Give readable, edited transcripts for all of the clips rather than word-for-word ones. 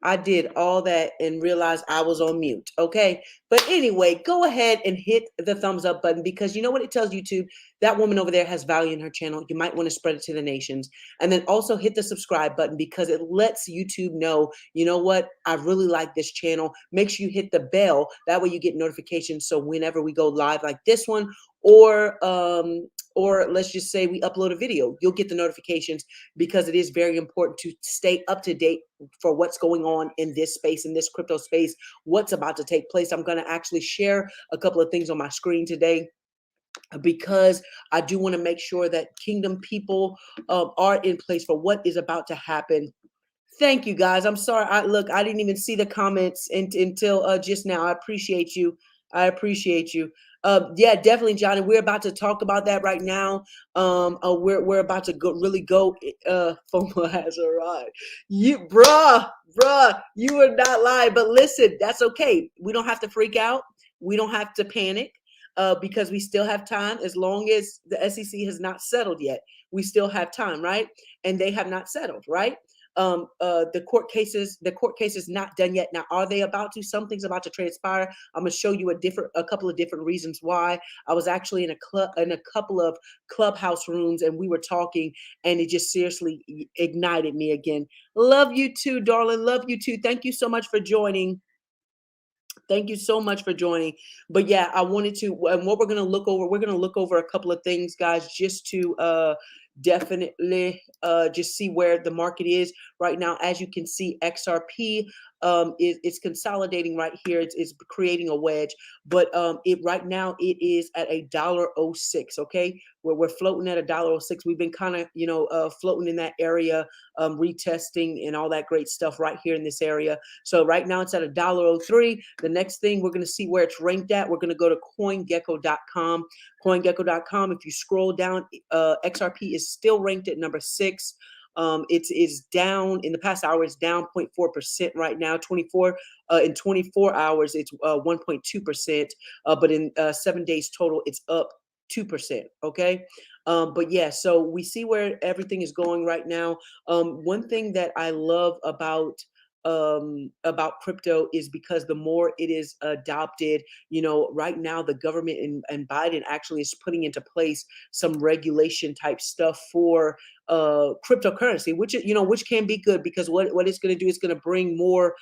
I did all that and realized I was on mute. Okay. But anyway, go ahead and hit the thumbs up button because you know what it tells YouTube? That woman over there has value in her channel. You might want to spread it to the nations. And then also hit the subscribe button because it lets YouTube know, you know what? I really like this channel. Make sure you hit the bell. That way you get notifications. So whenever we go live like this one, or let's just say we upload a video, you'll get the notifications because it is very important to stay up to date for what's going on in this space, in this crypto space, what's about to take place. I'm going to actually share a couple of things on my screen today because I do want to make sure that kingdom people are in place for what is about to happen. Thank you guys. I'm sorry. I didn't even see the comments until just now. I appreciate you. I appreciate you. Yeah, definitely, Johnny. We're about to talk about that right now. We're about to really go. FOMO has arrived. Bruh, you are not lying. But listen, that's okay. We don't have to freak out. We don't have to panic. Because we still have time. As long as the SEC has not settled yet, we still have time, right? And they have not settled, right? The court case is not done yet. Now, are they about to? Something's about to transpire. I'm gonna show you a couple of different reasons why. I was actually in a couple of clubhouse rooms, and we were talking, and it just seriously ignited me again. Love you too, darling. Love you too. Thank you so much for joining. Thank you so much for joining. But yeah, I wanted to, and what we're going to look over, we're going to look over a couple of things, guys, just to definitely just see where the market is right now. As you can see, XRP it's consolidating right here. It's creating a wedge, but it right now it is at $1.06. Okay, where we're floating at $1.06. We've been kind of floating in that area, retesting and all that great stuff right here in this area. So right now it's at $1.03. The next thing we're going to see where it's ranked at. We're going to go to CoinGecko.com. CoinGecko.com. If you scroll down, XRP is still ranked at number 6. It's down in the past hour. It's down 0.4% right now. In 24 hours, it's 1.2%. But in 7 days total, it's up 2%. Okay. But yeah, so we see where everything is going right now. One thing that I love about crypto is because the more it is adopted, right now the government and Biden actually is putting into place some regulation type stuff for cryptocurrency, which can be good because what it's going to do is going to bring more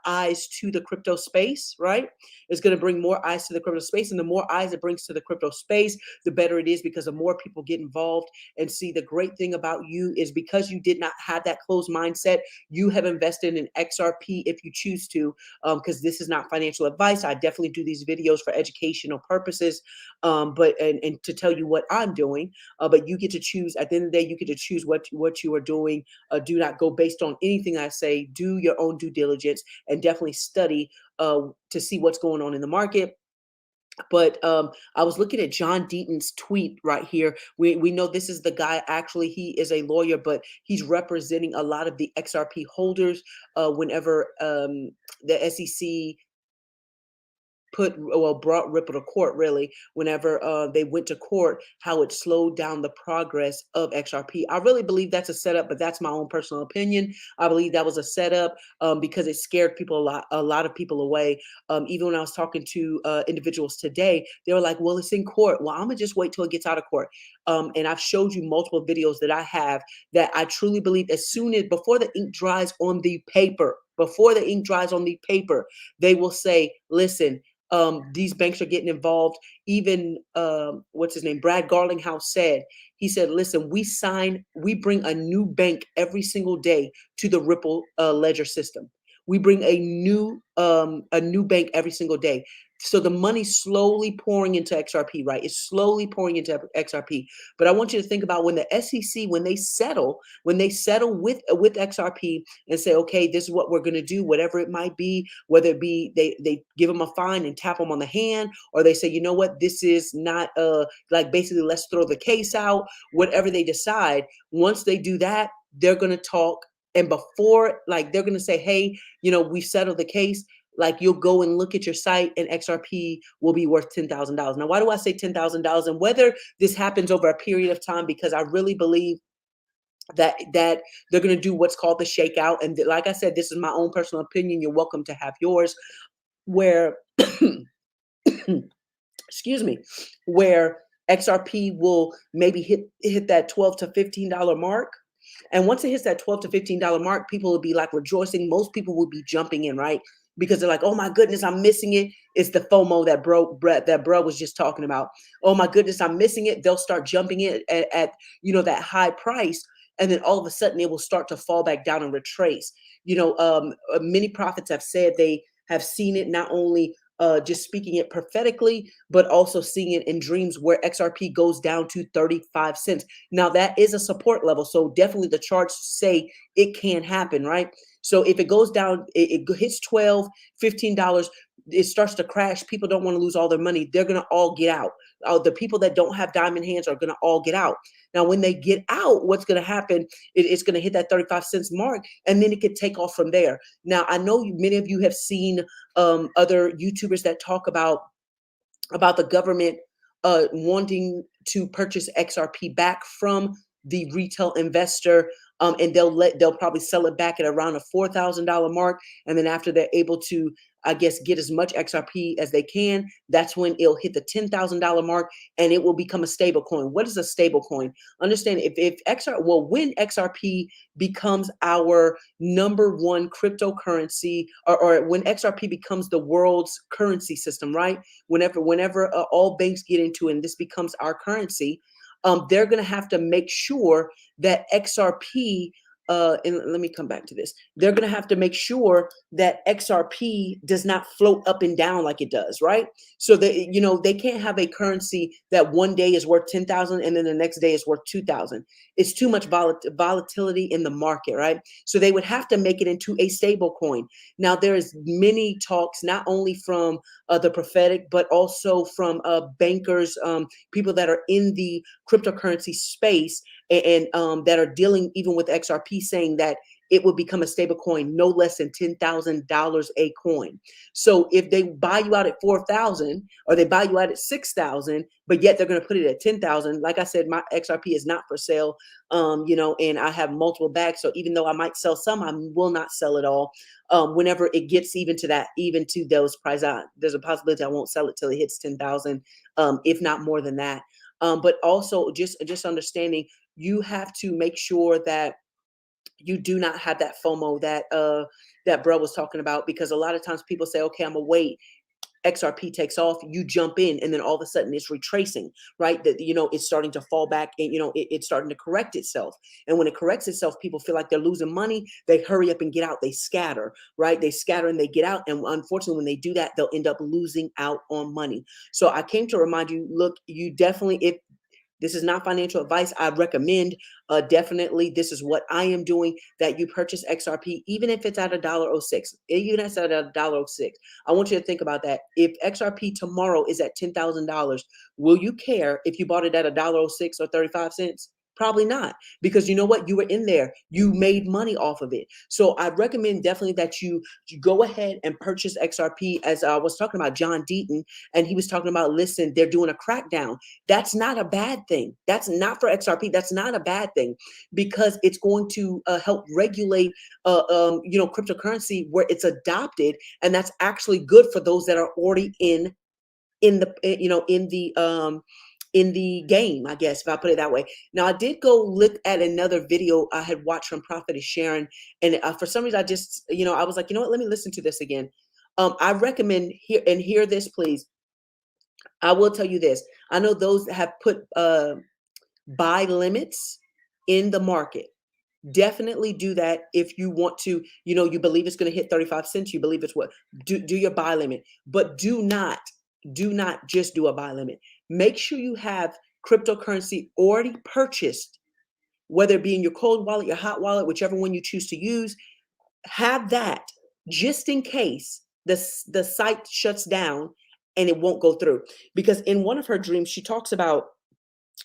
eyes to the crypto space, right? It's going to bring more eyes to the crypto space, and the more eyes it brings to the crypto space, the better it is because the more people get involved. And see, the great thing about you is because you did not have that closed mindset, you have invested in XRP if you choose to, because this is not financial advice. I definitely do these videos for educational purposes, but to tell you what I'm doing. But you get to choose. At the end of the day, you get to choose what you are doing. Do not go based on anything I say. Do your own due diligence and definitely study to see what's going on in the market. But I was looking at John Deaton's tweet right here. We know this is the guy. Actually, he is a lawyer, but he's representing a lot of the XRP holders. Whenever the SEC brought Ripple to court, really, whenever they went to court, how it slowed down the progress of XRP. I really believe that's a setup, but that's my own personal opinion. I believe that was a setup because it scared people a lot of people away. Even when I was talking to individuals today, they were like, well, it's in court. Well, I'm gonna just wait till it gets out of court. And I've showed you multiple videos that I have that I truly believe before the ink dries on the paper, they will say, listen, these banks are getting involved. Even what's his name, Brad Garlinghouse said, he said, listen, we bring a new bank every single day to the Ripple ledger system. We bring a new bank every single day. So the money's slowly pouring into XRP, right? It's slowly pouring into XRP. But I want you to think about when the SEC, when they settle with XRP and say, okay, this is what we're going to do, whatever it might be, whether it be they give them a fine and tap them on the hand, or they say, you know what, this is not basically let's throw the case out, whatever they decide. Once they do that, they're going to talk. And before, they're going to say, hey, we've settled the case. You'll go and look at your site and XRP will be worth $10,000. Now, why do I say $10,000? And whether this happens over a period of time, because I really believe that they're going to do what's called the shakeout. And like I said, this is my own personal opinion. You're welcome to have yours, where excuse me, where XRP will maybe hit that $12 to $15 mark. And once it hits that $12 to $15 mark, people will be like rejoicing. Most people will be jumping in, right? Because they're like, oh my goodness, I'm missing it. It's the FOMO that bro was just talking about. Oh my goodness, I'm missing it. They'll start jumping in at that high price. And then all of a sudden it will start to fall back down and retrace. Many prophets have said they have seen it, not only just speaking it prophetically, but also seeing it in dreams where XRP goes down to 35 cents. Now that is a support level. So definitely the charts say it can happen, right? So if it goes down, it hits $12, $15, it starts to crash. People don't want to lose all their money. They're going to all get out. The people that don't have diamond hands are going to all get out. Now, when they get out, what's going to happen? It's going to hit that 35 cents mark, and then it could take off from there. Now, I know many of you have seen other YouTubers that talk about the government wanting to purchase XRP back from the retail investor, and they'll probably sell it back at around a $4,000 mark, and then after they're able to, I guess, get as much XRP as they can, that's when it'll hit the $10,000 mark, and it will become a stable coin. What is a stable coin? Understand, when XRP becomes our number one cryptocurrency, or when XRP becomes the world's currency system, right? Whenever all banks get into it and this becomes our currency, they're going to have to make sure that XRP, and let me come back to this. They're going to have to make sure that XRP does not float up and down like it does, right? So they can't have a currency that one day is worth 10,000 and then the next day is worth 2,000. It's too much volatility in the market, right? So they would have to make it into a stable coin. Now, there is many talks, not only from the prophetic, but also from bankers, people that are in the cryptocurrency space, and that are dealing even with XRP, saying that it will become a stable coin no less than $10,000 a coin. So if they buy you out at 4,000 or they buy you out at 6,000, but yet they're going to put it at 10,000, like I said, my XRP is not for sale, and I have multiple bags. So even though I might sell some, I will not sell it all. Whenever it gets even to those prices, there's a possibility I won't sell it till it hits 10,000, if not more than that. But also just understanding, you have to make sure that you do not have that FOMO that bro was talking about, because a lot of times people say, okay, I'm gonna wait. XRP takes off, you jump in, and then all of a sudden it's retracing, right? That it's starting to fall back, and it's starting to correct itself. And when it corrects itself, people feel like they're losing money. They hurry up and get out. They scatter, right? They scatter and they get out. And unfortunately, when they do that, they'll end up losing out on money. So I came to remind you, look, you definitely, if this is not financial advice, I recommend definitely, this is what I am doing, that you purchase XRP, even if it's at $1.06, even if it's at $1.06. I want you to think about that. If XRP tomorrow is at $10,000, will you care if you bought it at $1.06 or 35 cents? Probably not, because you know what? You were in there. You made money off of it. So I recommend definitely that you go ahead and purchase XRP. As I was talking about John Deaton, and he was talking about, listen, they're doing a crackdown. That's not a bad thing. That's not for XRP. That's not a bad thing, because it's going to help regulate, cryptocurrency where it's adopted, and that's actually good for those that are already in the game, I guess, if I put it that way. Now, I did go look at another video I had watched from Prophetess Sharon, and for some reason, I just, I was like, you know what, let me listen to this again. I recommend hear this, please. I will tell you this. I know those that have put buy limits in the market. Definitely do that if you want to, you believe it's going to hit 35 cents. You believe it's what, do your buy limit, but do not just do a buy limit. Make sure you have cryptocurrency already purchased, whether it be in your cold wallet, your hot wallet, whichever one you choose to use. Have that just in case the site shuts down and it won't go through. Because in one of her dreams, she talks about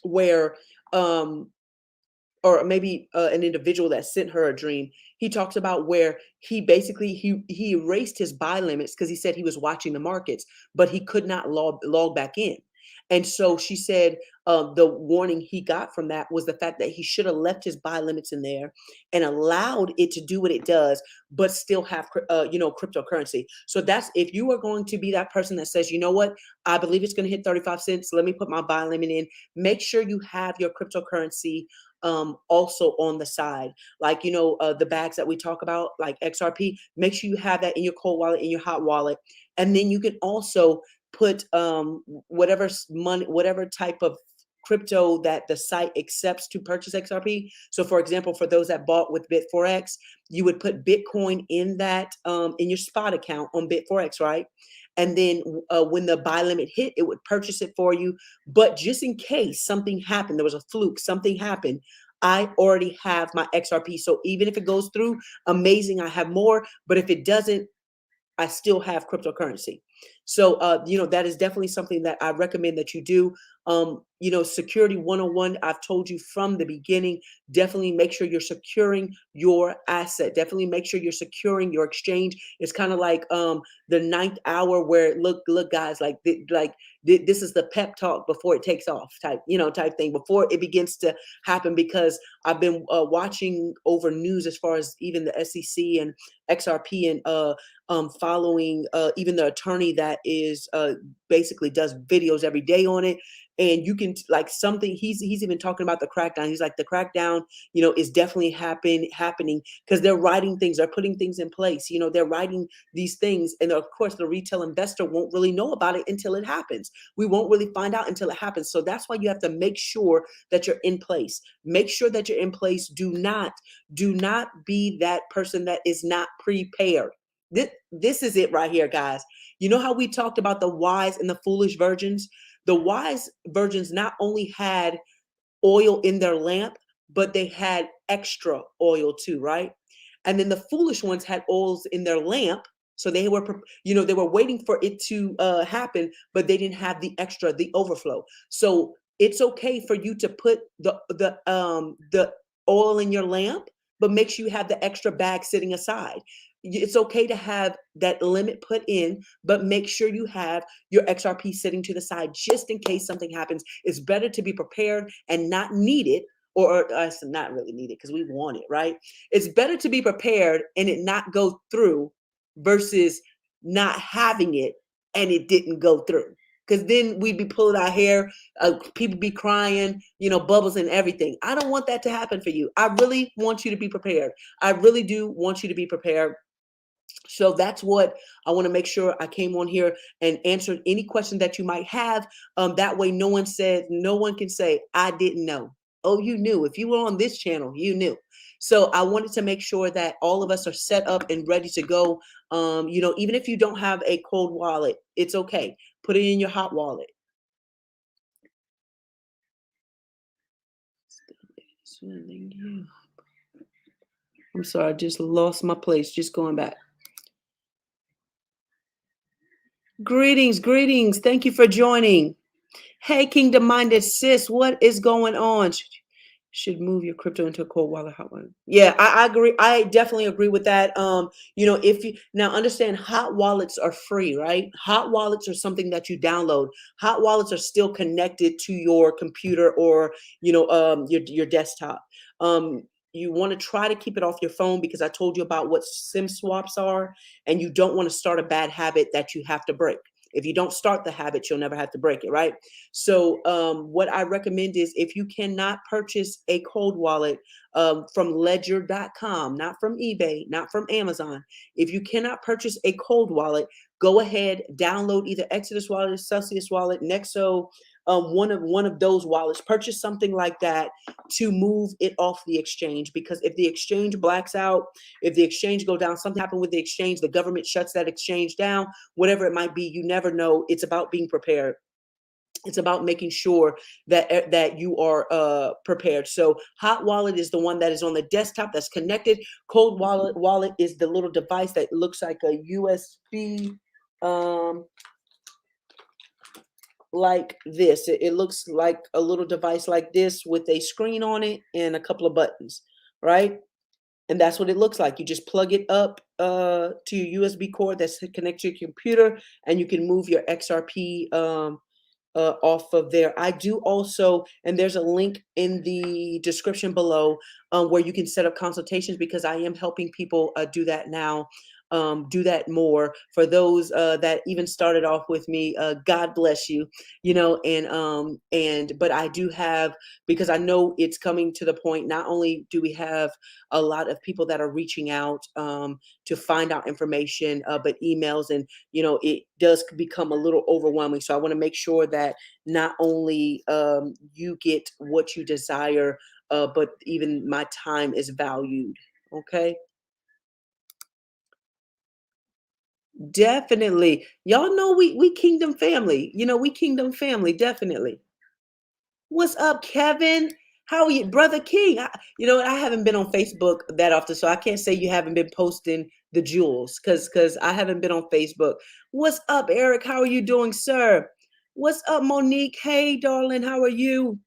where, or maybe an individual that sent her a dream, he talks about where he basically he erased his buy limits because he said he was watching the markets, but he could not log back in. And so she said the warning he got from that was the fact that he should have left his buy limits in there and allowed it to do what it does, but still have cryptocurrency. So that's, if you are going to be that person that says, you know what, I believe it's going to hit 35 cents. Let me put my buy limit in. Make sure you have your cryptocurrency also on the side, like the bags that we talk about, like XRP. Make sure you have that in your cold wallet, in your hot wallet, and then you can also put whatever money, whatever type of crypto that the site accepts to purchase XRP. So for example, for those that bought with Bit4X, you would put Bitcoin in that in your spot account on Bit4X, right? And then when the buy limit hit, it would purchase it for you. But just in case something happened, there was a fluke, something happened, I already have my XRP. So even if it goes through, amazing, I have more. But if it doesn't, I still have cryptocurrency. So, that is definitely something that I recommend that you do. Security 101, I've told you from the beginning, definitely make sure you're securing your asset. Definitely make sure you're securing your exchange. It's kind of like the ninth hour where, look, guys, this is the pep talk before it takes off type thing, before it begins to happen, because I've been watching over news as far as even the SEC and XRP and following even the attorney that is basically does videos every day on it. And you can something he's even talking about the crackdown. He's like, the crackdown, is definitely happening because they're writing things, they're putting things in place. They're writing these things, and of course the retail investor won't really know about it until it happens. We won't really find out until it happens. So that's why you have to make sure that you're in place. Make sure that you're in place. Do not be that person that is not prepared. This is it right here, guys. You know how we talked about the wise and the foolish virgins? The wise virgins not only had oil in their lamp, but they had extra oil too, right? And then the foolish ones had oils in their lamp. So they were, they were waiting for it to happen, but they didn't have the extra, the overflow. So it's okay for you to put the oil in your lamp, but make sure you have the extra bag sitting aside. It's okay to have that limit put in, but make sure you have your XRP sitting to the side just in case something happens. It's better to be prepared and not need it, or us not really need it because we want it, right? It's better to be prepared and it not go through versus not having it and it didn't go through. Because then we'd be pulling our hair, people be crying, bubbles and everything. I don't want that to happen for you. I really want you to be prepared. I really do want you to be prepared. So that's what I want to make sure I came on here and answered any question that you might have. That way, no one can say, I didn't know. Oh, you knew. If you were on this channel, you knew. So I wanted to make sure that all of us are set up and ready to go. Even if you don't have a cold wallet, it's okay. Put it in your hot wallet. I'm sorry, I just lost my place. Just going back. Greetings. Thank you for joining. Hey, Kingdom Minded Sis, what is going on? Should move your crypto into a cold wallet, hot wallet. Yeah, I agree. I definitely agree with that. If you now understand, hot wallets are free, right? Hot wallets are something that you download. Hot wallets are still connected to your computer or your desktop. You want to try to keep it off your phone because I told you about what SIM swaps are, and you don't want to start a bad habit that you have to break. If you don't start the habit, you'll never have to break it, right? So what I recommend is, if you cannot purchase a cold wallet from ledger.com, not from eBay, not from Amazon, if you cannot purchase a cold wallet, go ahead, download either Exodus wallet, Celsius wallet, Nexo, one of those wallets. Purchase something like that to move it off the exchange, because if the exchange blacks out, if the exchange go down, something happened with the exchange, the government shuts that exchange down, whatever it might be, you never know. It's about being prepared. It's about making sure that you are prepared. So hot wallet is the one that is on the desktop that's connected. Cold wallet is the little device that looks like a USB, like this. It looks like a little device like this with a screen on it and a couple of buttons, right? And that's what it looks like. You just plug it up to your USB cord that's connected to your computer, and you can move your XRP off of there. I do also, and there's a link in the description below where you can set up consultations, because I am helping people do that now. Do that more for those that even started off with me. God bless you, but I do have, because I know it's coming to the point. Not only do we have a lot of people that are reaching out to find out information, but emails, and it does become a little overwhelming. So I want to make sure that not only you get what you desire, but even my time is valued. Okay. Definitely. Y'all know we kingdom family. We kingdom family, definitely. What's up, Kevin? How are you, brother King? I haven't been on Facebook that often, so I can't say you haven't been posting the jewels, because I haven't been on Facebook. What's up, Eric? How are you doing, sir? What's up, Monique? Hey, darling, how are you?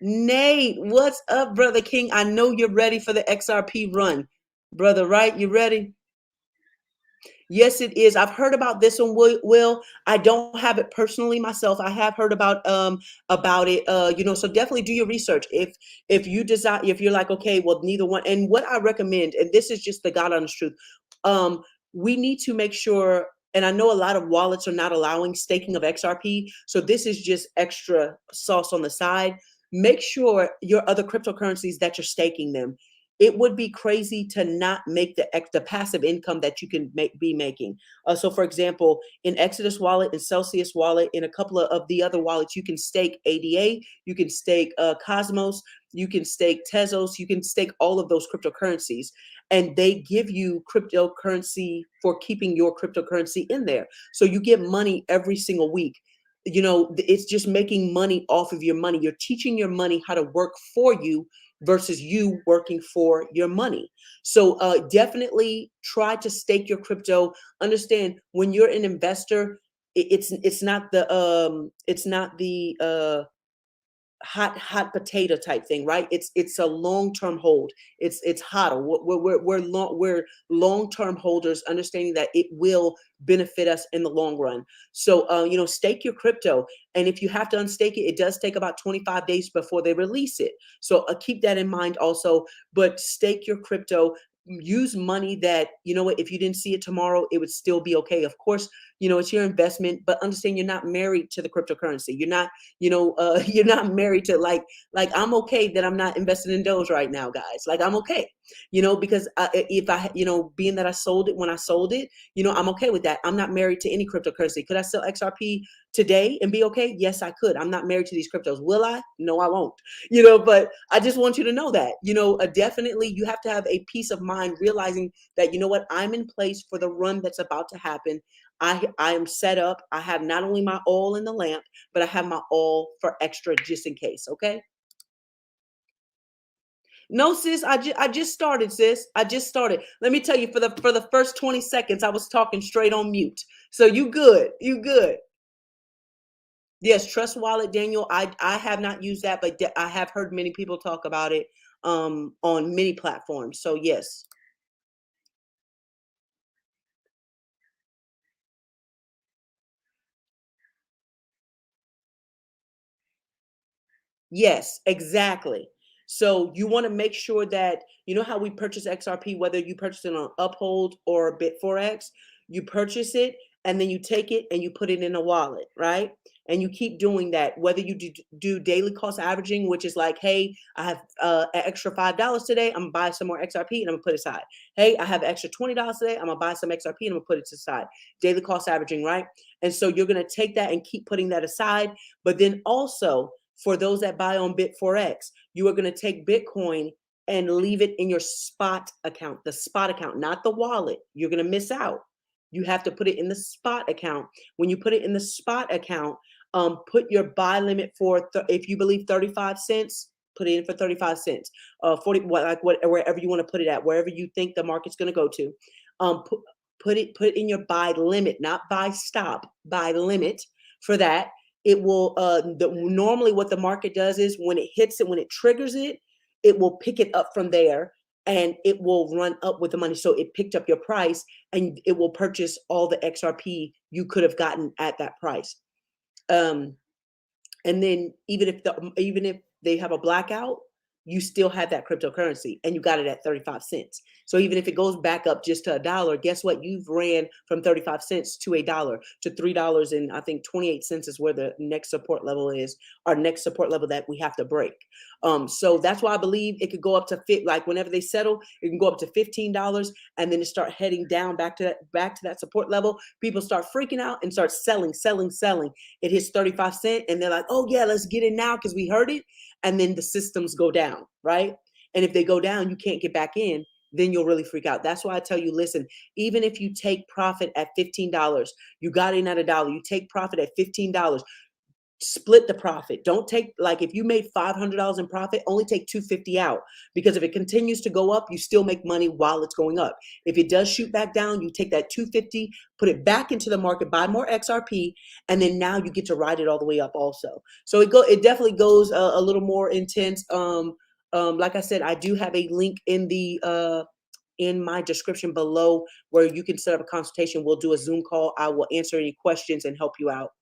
Nate, what's up, brother King? I know you're ready for the XRP run, brother. Right? You ready? Yes, it is. I've heard about this one, Will. I don't have it personally myself. I have heard about it. So definitely do your research. If you desire, if you're like, okay, well, neither one. And what I recommend, and this is just the God honest truth, um, we need to make sure. And I know a lot of wallets are not allowing staking of XRP, so this is just extra sauce on the side. Make sure your other cryptocurrencies that you're staking them, it would be crazy to not make the passive income that you can be making. So, for example, in Exodus wallet, in Celsius wallet, in a couple of the other wallets, you can stake ADA, you can stake Cosmos, you can stake Tezos, you can stake all of those cryptocurrencies, and they give you cryptocurrency for keeping your cryptocurrency in there. So you get money every single week. It's just making money off of your money. You're teaching your money how to work for you versus you working for your money. So definitely try to stake your crypto. Understand, when you're an investor, it's not the hot potato type thing, right? It's a long-term hold. It's hodl. We're long-term holders, understanding that it will benefit us in the long run. So stake your crypto, and if you have to unstake it, it does take about 25 days before they release it. So keep that in mind also. But stake your crypto. Use money that, if you didn't see it tomorrow, it would still be okay. Of course, it's your investment, but understand you're not married to the cryptocurrency. You're not, you're not married to, like I'm okay that I'm not invested in Doge right now, guys. Like, I'm okay, because if I, being that I sold it when I sold it, I'm okay with that. I'm not married to any cryptocurrency. Could I sell XRP today and be okay? Yes, I could. I'm not married to these cryptos. Will I? No, I won't. But I just want you to know that, definitely you have to have a peace of mind, realizing that, what, I'm in place for the run that's about to happen. I am set up. I have not only my oil in the lamp, but I have my oil for extra just in case. Okay. No, sis, I just started, sis. I just started. Let me tell you, for the first 20 seconds, I was talking straight on mute. So you good. You good. Yes, Trust Wallet, Daniel. I have not used that, but I have heard many people talk about it on many platforms. So yes. Yes, exactly. So you want to make sure that, how we purchase XRP, whether you purchase it on Uphold or Bitforex, you purchase it and then you take it and you put it in a wallet, right? And you keep doing that, whether you do daily cost averaging, which is like, hey, I have an extra $5 today, I'm gonna buy some more XRP and I'm gonna put it aside. Hey, I have an extra $20 today, I'm gonna buy some XRP and I'm gonna put it aside. Daily cost averaging, right? And so you're gonna take that and keep putting that aside. But then also, for those that buy on Bit4X, you are going to take Bitcoin and leave it in your spot account, the spot account, not the wallet. You're going to miss out. You have to put it in the spot account. When you put it in the spot account, put your buy limit for, if you believe 35 cents, put it in for 35 cents, 40, wherever you want to put it at, wherever you think the market's going to go to. Put in your buy limit, not buy stop, buy limit for that. It will normally what the market does is when it hits it, when it triggers it, it will pick it up from there and it will run up with the money. So it picked up your price and it will purchase all the XRP you could have gotten at that price. Um, and then even if they have a blackout, you still have that cryptocurrency and you got it at 35 cents. So even if it goes back up just to $1, guess what? You've ran from 35 cents to $1 to $3, and I think 28 cents is where the next support level is, our next support level that we have to break. So that's why I believe it could go up to like whenever they settle, it can go up to $15, and then it start heading down back to that support level. People start freaking out and start selling. It hits 35 cents and they're like, oh yeah, let's get in now because we heard it. And then the systems go down, right? And if they go down, you can't get back in, then you'll really freak out. That's why I tell you, listen, even if you take profit at $15, you got in at $1, you take profit at $15, split the profit. Don't take, like, if you made $500 in profit, only take $250 out, because if it continues to go up, you still make money while it's going up. If it does shoot back down, you take that $250, put it back into the market, buy more XRP, and then now you get to ride it all the way up also. So it definitely goes a little more intense. Like I said, I do have a link in my description below where you can set up a consultation. We'll do a Zoom call. I will answer any questions and help you out.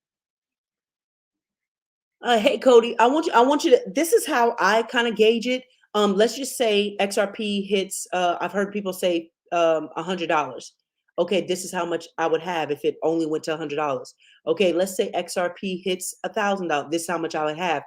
Hey Cody, I want you to, this is how I kind of gauge it. Let's just say XRP hits, I've heard people say $100. Okay, this is how much I would have if it only went to $100. Okay, let's say XRP hits $1,000. This is how much I would have.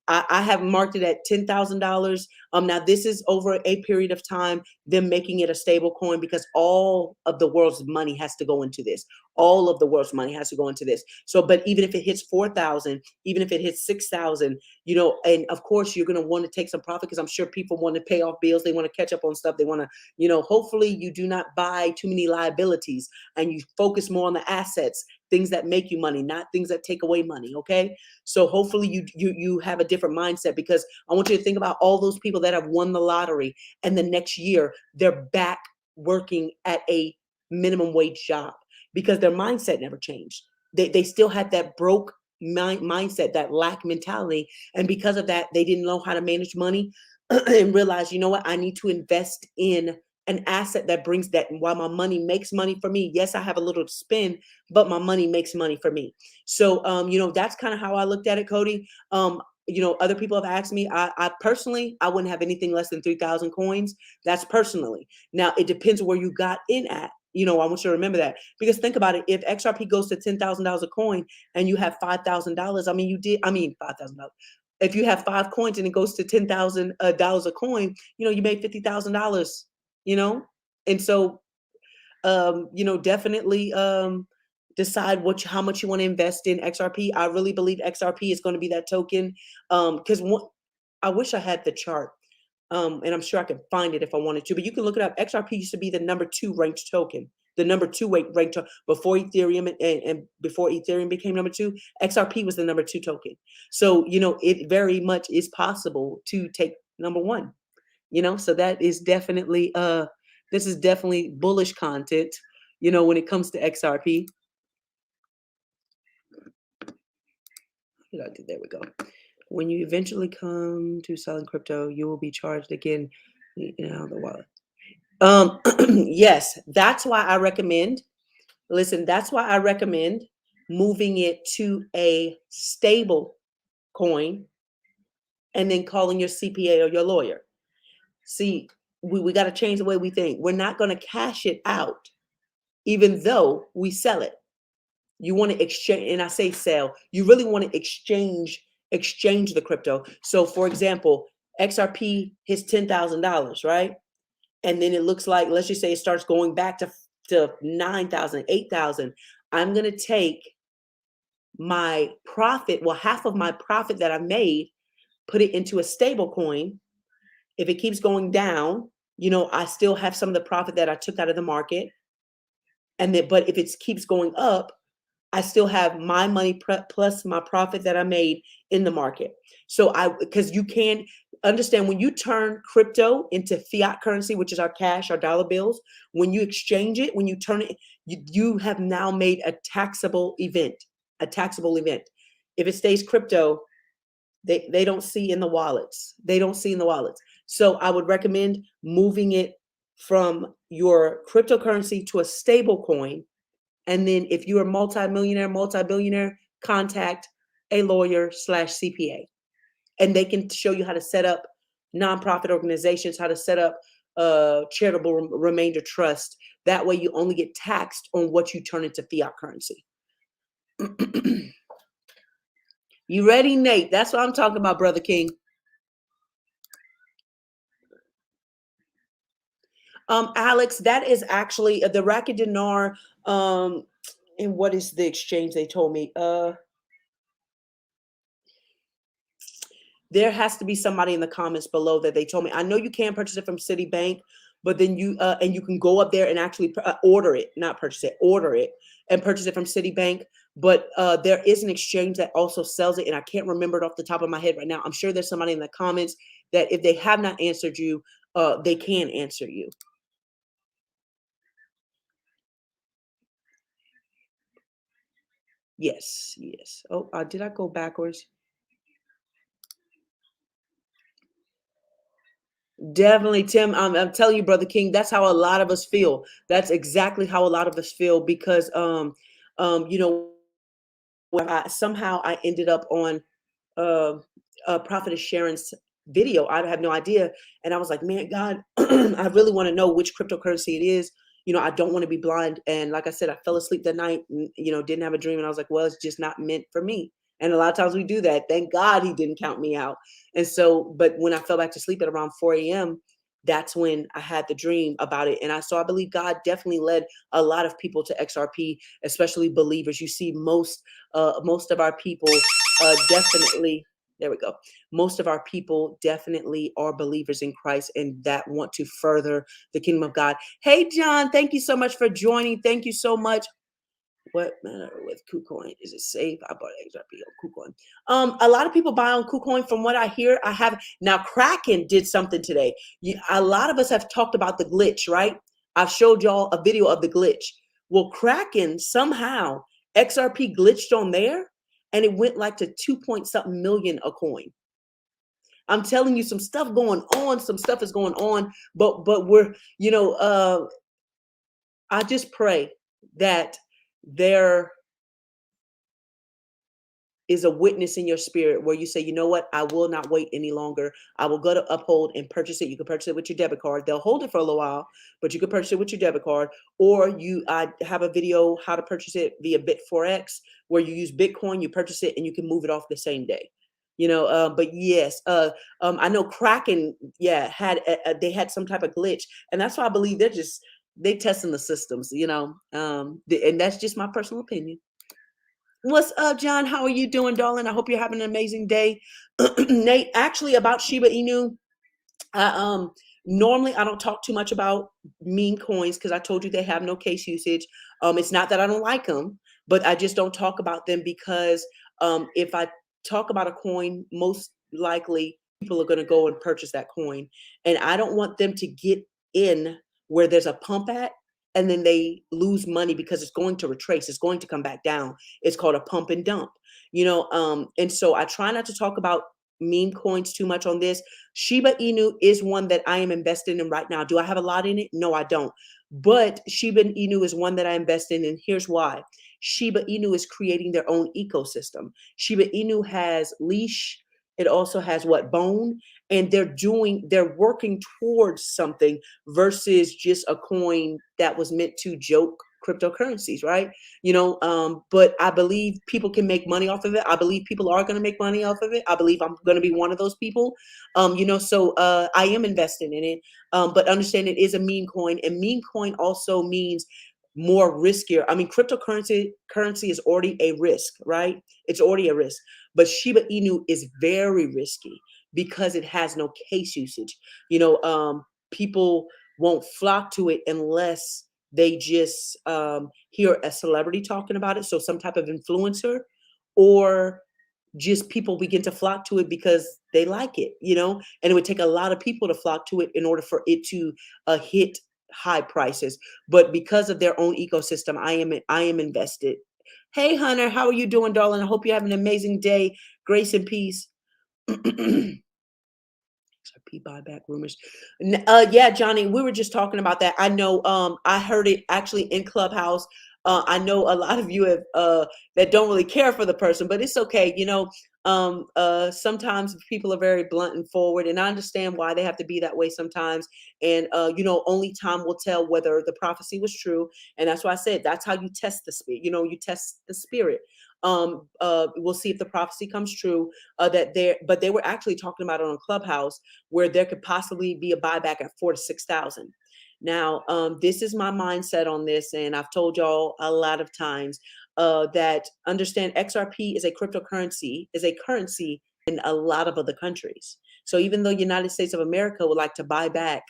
I have marked it at $10,000. Now this is over a period of time, them making it a stable coin, because all of the world's money has to go into this. All of the world's money has to go into this. So, but even if it hits 4,000, even if it hits 6,000, you know, and of course you're going to want to take some profit, because I'm sure people want to pay off bills. They want to catch up on stuff. They want to, you know, hopefully you do not buy too many liabilities and you focus more on the assets, things that make you money, not things that take away money. Okay. So hopefully you have a different mindset, because I want you to think about all those people that have won the lottery and the next year they're back working at a minimum wage job, because their mindset never changed. They still had that broke mindset, that lack mentality. And because of that, they didn't know how to manage money and realize, you know what, I need to invest in an asset that brings that. While my money makes money for me, yes, I have a little to spend, but my money makes money for me. So, you know, that's kind of how I looked at it, Cody. You know, other people have asked me, I personally, I wouldn't have anything less than 3,000 coins. That's personally. Now, it depends where you got in at. You know, I want you to remember that, because think about it. If XRP goes to $10,000 a coin and you have $5,000, I mean, $5,000. If you have 5 coins and it goes to $10,000 a coin, you know, you made $50,000, you know? And so, you know, definitely decide how much you want to invest in XRP. I really believe XRP is going to be that token. Because I wish I had the chart. And I'm sure I can find it if I wanted to, but you can look it up. XRP used to be the number 2 ranked token, the number 2 ranked before Ethereum, and before Ethereum became number 2, XRP was the number 2 token. So, you know, it very much is possible to take number 1, you know, so that is definitely, this is definitely bullish content, you know, when it comes to XRP. There we go. When you eventually come to selling crypto, you will be charged again, you know, the wallet. Yes, that's why I recommend, listen, that's why I recommend moving it to a stable coin and then calling your CPA or your lawyer. See, we got to change the way we think. We're not going to cash it out, even though we sell it. You want to exchange, and I say sell, you really want to exchange the crypto. So for example, XRP hits $10,000, right? And then it looks like, let's just say it starts going back to 9,000, 8,000. I'm going to take my profit, well, half of my profit that I made, put it into a stable coin. If it keeps going down, you know, I still have some of the profit that I took out of the market. And then, but if it keeps going up, I still have my money plus my profit that I made in the market. So because you can understand, when you turn crypto into fiat currency, which is our cash, our dollar bills, when you exchange it, when you turn it, you have now made a taxable event, If it stays crypto, they don't see in the wallets. So I would recommend moving it from your cryptocurrency to a stable coin. And then if you're a multi-billionaire, contact a lawyer / CPA, and they can show you how to set up nonprofit organizations, how to set up charitable remainder trust. That way you only get taxed on what you turn into fiat currency. You ready, Nate? That's what I'm talking about, Brother King. Alex, that is actually the Iraqi Dinar. And what is the exchange they told me? There has to be somebody in the comments below that they told me. I know you can purchase it from Citibank, but then you and you can go up there and actually order it, not purchase it, order it and purchase it from Citibank. But there is an exchange that also sells it, and I can't remember it off the top of my head right now. I'm sure there's somebody in the comments that if they have not answered you, they can answer you. Yes, yes. Oh, did I go backwards? Definitely, Tim. I'm telling you, Brother King, that's how a lot of us feel. That's exactly how a lot of us feel because, you know, somehow I ended up on uh, Prophetess Sharon's video. I have no idea, and I was like, man, God, I really want to know which cryptocurrency it is. You know, I don't want to be blind. And like I said, I fell asleep that night, and, you know, didn't have a dream, and I was like, well, it's just not meant for me. And a lot of times we do that. Thank God he didn't count me out. And so, but when I fell back to sleep at around 4 a.m., that's when I had the dream about it. And I believe God definitely led a lot of people to XRP, especially believers. You see, most of our people definitely, there we go. Most of our people definitely are believers in Christ and that want to further the kingdom of God. Hey, John, thank you so much for joining. Thank you so much. What matter with KuCoin? Is it safe? I bought XRP on KuCoin. A lot of people buy on KuCoin. From what I hear, I have now. Kraken did something today. A lot of us have talked about the glitch, right? I've showed y'all a video of the glitch. Well, Kraken somehow XRP glitched on there, and it went like to 2 point something million a coin. I'm telling you, some stuff going on. Some stuff is going on, but we're, you know, I just pray that there is a witness in your spirit where you say, you know what, I will not wait any longer. I will go to Uphold and purchase it. You can purchase it with your debit card. They'll hold it for a little while, but you can purchase it with your debit card. Or I have a video how to purchase it via Bit4X, where you use Bitcoin, you purchase it, and you can move it off the same day. You know, but yes, I know Kraken, yeah, they had some type of glitch, and that's why I believe they testing the systems, you know, and that's just my personal opinion. What's up, John? How are you doing, darling? I hope you're having an amazing day. Nate, actually, about Shiba Inu, normally I don't talk too much about meme coins because I told you they have no case usage. It's not that I don't like them, but I just don't talk about them because if I talk about a coin, most likely people are going to go and purchase that coin, and I don't want them to get in where there's a pump at and then they lose money because it's going to retrace, it's going to come back down. It's called a pump and dump, you know. And so I try not to talk about meme coins too much on this. Shiba Inu is one that I am invested in right now. Do I have a lot in it? No, I don't. But Shiba Inu is one that I invest in, and here's why. Shiba Inu is creating their own ecosystem. Shiba Inu has leash. It also has bone, and they're working towards something versus just a coin that was meant to joke cryptocurrencies, right? You know, but I believe people can make money off of it. I believe people are going to make money off of it. I believe I'm going to be one of those people. You know, so I am investing in it, but understand it is a meme coin, and meme coin also means more riskier. I mean, currency is already a risk, right? It's already a risk, but Shiba Inu is very risky because it has no case usage. You know, people won't flock to it unless they just hear a celebrity talking about it, so some type of influencer, or just people begin to flock to it because they like it, you know. And it would take a lot of people to flock to it in order for it to hit high prices. But because of their own ecosystem, I am invested. Hey, Hunter, how are you doing, darling? I hope you have an amazing day. Grace and peace. XRP buyback rumors. Yeah, Johnny, we were just talking about that. I know I heard it actually in Clubhouse. I know a lot of you have that don't really care for the person, but it's okay. Sometimes people are very blunt and forward, and I understand why they have to be that way sometimes. And only time will tell whether the prophecy was true. And that's why I said that's how you test the spirit. You test the spirit. We'll see if the prophecy comes true. But they were actually talking about it on Clubhouse where there could possibly be a buyback at 4 to 6,000. Now, this is my mindset on this, and I've told y'all a lot of times that understand XRP is a cryptocurrency, is a currency in a lot of other countries. So even though United States of America would like to buy back,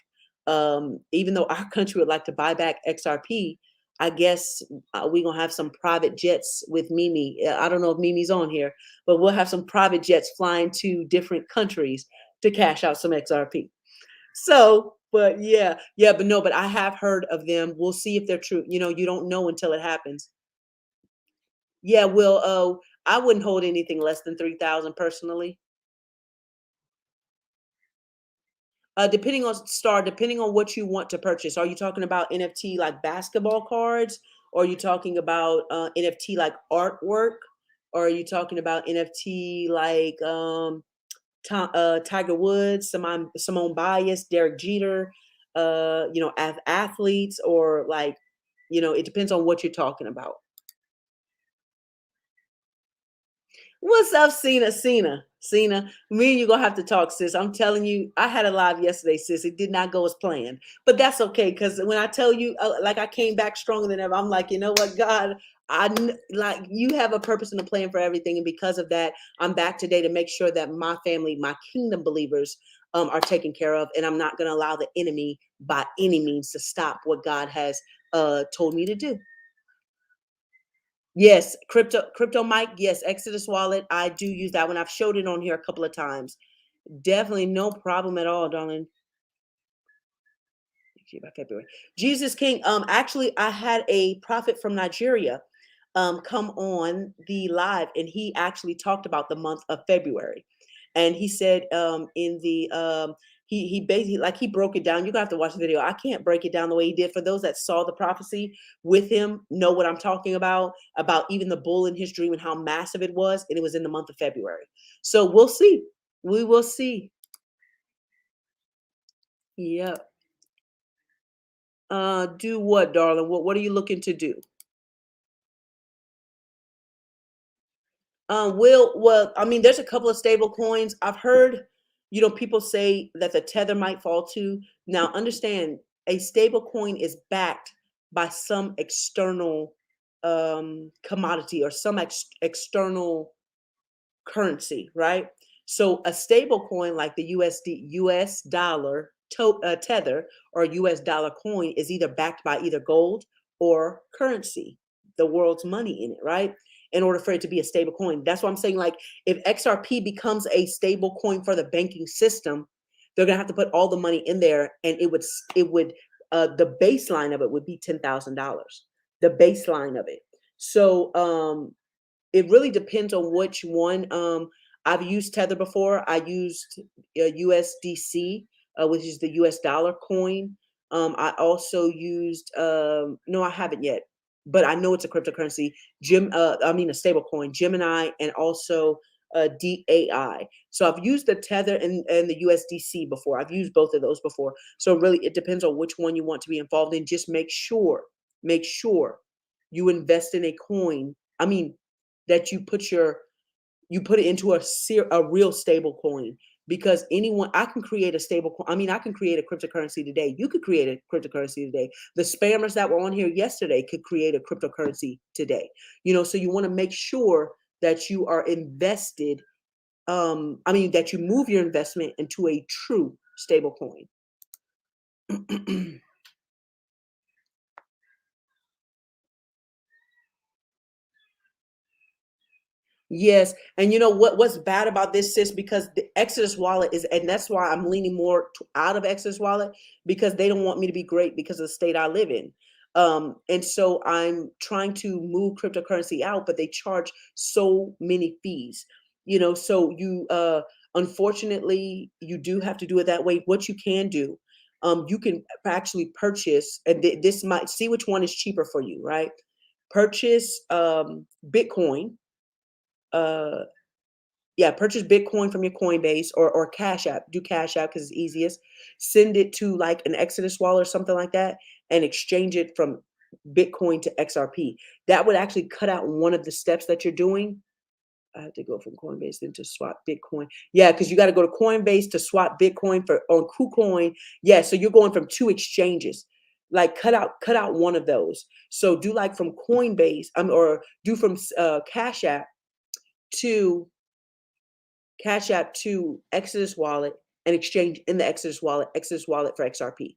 even though our country would like to buy back XRP, I guess we're going to have some private jets with Mimi. I don't know if Mimi's on here, but we'll have some private jets flying to different countries to cash out some XRP. So, but but no, but I have heard of them. We'll see if they're true. You don't know until it happens. Yeah, well, I wouldn't hold anything less than 3,000 personally. Depending on what you want to purchase. Are you talking about NFT like basketball cards? Or are you talking about NFT like artwork? Or are you talking about NFT like Tiger Woods, Simone Biles, Derek Jeter, athletes, or like, it depends on what you're talking about. What's up, Cena, me and you gonna have to talk, sis. I'm telling you, I had a live yesterday, sis. It did not go as planned, but that's okay. Because when I tell you, like I came back stronger than ever. I'm like, you know what, God, like you have a purpose and a plan for everything, and because of that, I'm back today to make sure that my family, my kingdom believers, are taken care of, and I'm not gonna allow the enemy by any means to stop what God has told me to do. Yes, crypto Mike. Yes, Exodus wallet. I do use that one. I've showed it on here a couple of times. Definitely no problem at all, darling. By February. Jesus King. Actually, I had a prophet from Nigeria come on the live, and he actually talked about the month of February. And he said in the he basically, like, he broke it down. You have to watch the video. I can't break it down the way he did. For those that saw the prophecy with him, know what I'm talking about even the bull in his dream and how massive it was, and it was in the month of February. So we'll see. We will see. Yep. Do what, darling? What are you looking to do? Well, I mean, there's a couple of stable coins. I've heard, people say that the tether might fall too. Now, understand, a stable coin is backed by some external commodity or some external currency, right? So a stable coin like the US dollar tether or US dollar coin is either backed by either gold or currency, the world's money in it, right? In order for it to be a stable coin. That's what I'm saying. Like, if XRP becomes a stable coin for the banking system, they're gonna have to put all the money in there, and it would the baseline of it would be $10,000. The baseline of it. So it really depends on which one. I've used Tether before. I used USDC, which is the US dollar coin. I also used, no, I haven't yet, but I know it's a cryptocurrency. A stable coin, Gemini, and also DAI. So I've used the Tether and the USDC before. I've used both of those before. So really, it depends on which one you want to be involved in. Just make sure you invest in a coin. I mean, that you put it into a real stable coin, because I can create a stable coin. I mean, I can create a cryptocurrency today. You could create a cryptocurrency today. The spammers that were on here yesterday could create a cryptocurrency today. So you want to make sure that you are invested. That you move your investment into a true stable coin. Yes, and you know what's bad about this, sis, because the Exodus wallet is, and that's why I'm leaning more out of Exodus wallet, because they don't want me to be great because of the state I live in. And so I'm trying to move cryptocurrency out, but they charge so many fees. So you unfortunately you do have to do it that way. What you can do, you can actually purchase, and this might see which one is cheaper for you, right? purchase Bitcoin. Purchase Bitcoin from your Coinbase or Cash App. Do Cash App because it's easiest. Send it to like an Exodus wallet or something like that and exchange it from Bitcoin to XRP. That would actually cut out one of the steps that you're doing. I have to go from Coinbase then to swap Bitcoin. Yeah, because you got to go to Coinbase to swap Bitcoin for on KuCoin. Yeah, so you're going from two exchanges. Like cut out one of those. So do like from Coinbase, or do from Cash App to Exodus wallet and exchange in the Exodus wallet for XRP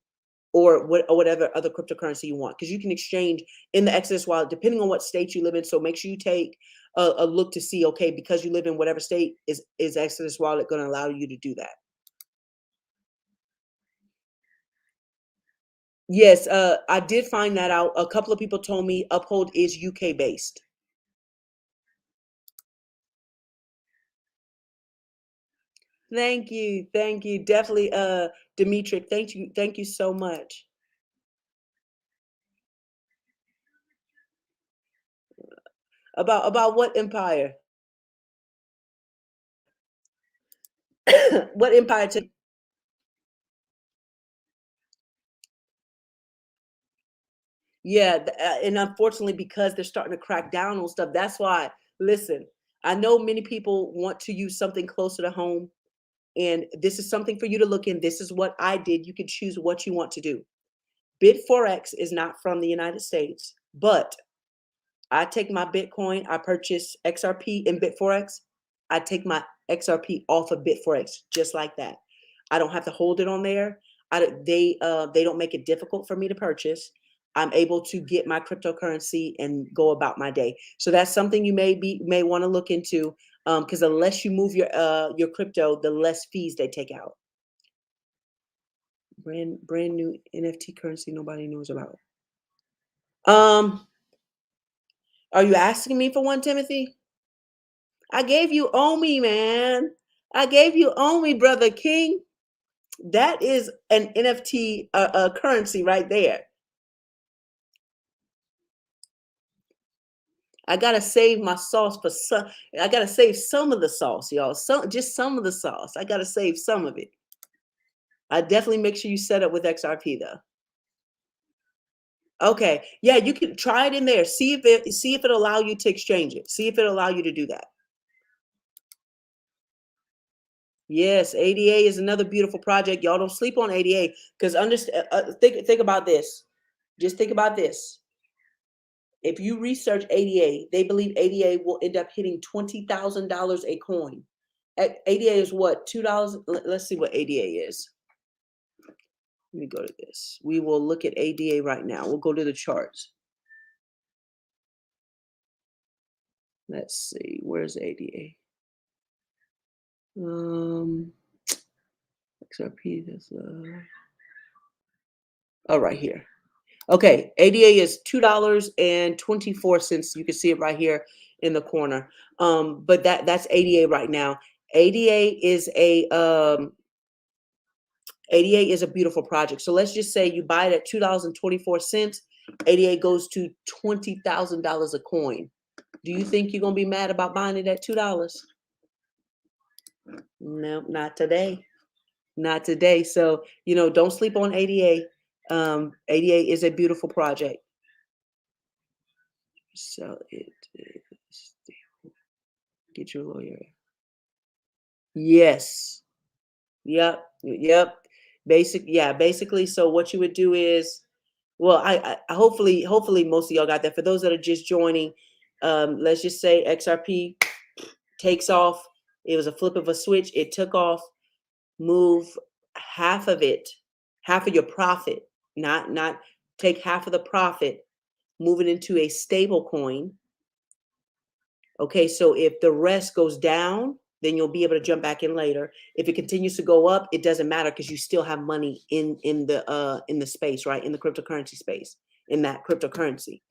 or whatever other cryptocurrency you want. Because you can exchange in the Exodus wallet depending on what state you live in. So make sure you take a look to see, okay, because you live in whatever state, is Exodus wallet going to allow you to do that? Yes, I did find that out. A couple of people told me Uphold is UK based. Thank you. Definitely, Dimitri. Thank you so much. About what empire? What empire? Yeah, and unfortunately, because they're starting to crack down on stuff, that's why. Listen, I know many people want to use something closer to home, and this is something for you to look in. This is what I did. You can choose what you want to do. BitForex is not from the United States, but I take my Bitcoin, I purchase XRP in BitForex. I take my XRP off of BitForex just like that. I don't have to hold it on there. They don't make it difficult for me to purchase. I'm able to get my cryptocurrency and go about my day. So that's something you may want to look into, because the less you move your crypto, the less fees they take out. Brand new NFT currency nobody knows about. Are you asking me for one, Timothy? I gave you Omi, man. I gave you Omi, brother King. That is an NFT currency right there. I gotta save my sauce for some. I gotta save some of the sauce, y'all. Just some of the sauce. I gotta save some of it. I definitely make sure you set up with XRP though. Okay, yeah, you can try it in there. See if it'll allow you to exchange it. See if it'll allow you to do that. Yes, ADA is another beautiful project. Y'all don't sleep on ADA because think about this. Just think about this. If you research ADA, they believe ADA will end up hitting $20,000 a coin. ADA is what, $2? Let's see what ADA is. Let me go to this. We will look at ADA right now. We'll go to the charts. Let's see. Where's ADA? XRP. Right here. Okay, ADA is $2.24. You can see it right here in the corner. But that's ADA right now. ADA is a beautiful project. So let's just say you buy it at $2.24. ADA goes to $20,000 a coin. Do you think you're gonna be mad about buying it at $2? No, not today. Not today. So don't sleep on ADA. ADA is a beautiful project. So get your lawyer. Yes. Yep. Basically. So what you would do is, well, I hopefully most of y'all got that. For those that are just joining, let's just say XRP takes off. It was a flip of a switch. It took off. Move half of it, half of your profit, not take half of the profit, move it into a stable coin. Okay, so if the rest goes down, then you'll be able to jump back in later. If it continues to go up, it doesn't matter because you still have money in the space, right? In the cryptocurrency space, in that cryptocurrency.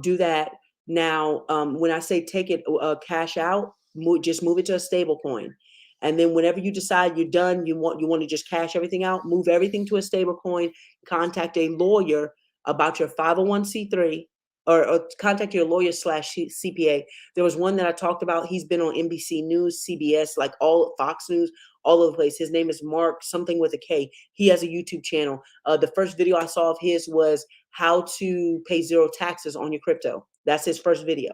Do that now. When I say take it cash out, just move it to a stable coin. And then whenever you decide you're done, you want to just cash everything out, move everything to a stable coin, contact a lawyer about your 501c3, or contact your lawyer slash CPA. There was one that I talked about. He's been on NBC News, CBS, like all Fox News, all over the place. His name is Mark, something with a K. He has a YouTube channel. The first video I saw of his was how to pay zero taxes on your crypto. That's his first video.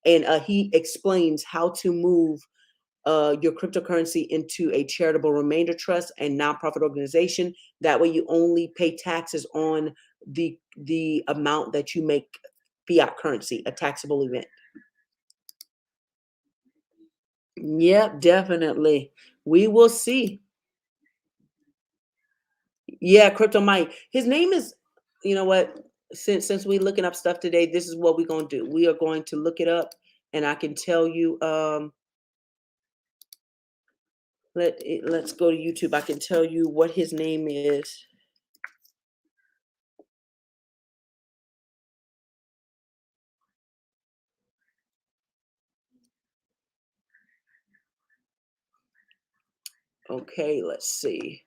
And he explains how to move your cryptocurrency into a charitable remainder trust and nonprofit organization. That way you only pay taxes on the amount that you make fiat currency, a taxable event. Yep, definitely. We will see. Yeah, Crypto Mike. His name is, you know what? Since we looking up stuff today, this is what we're gonna do. We are going to look it up, and I can tell you. Let's go to YouTube. I can tell you what his name is. Okay, let's see.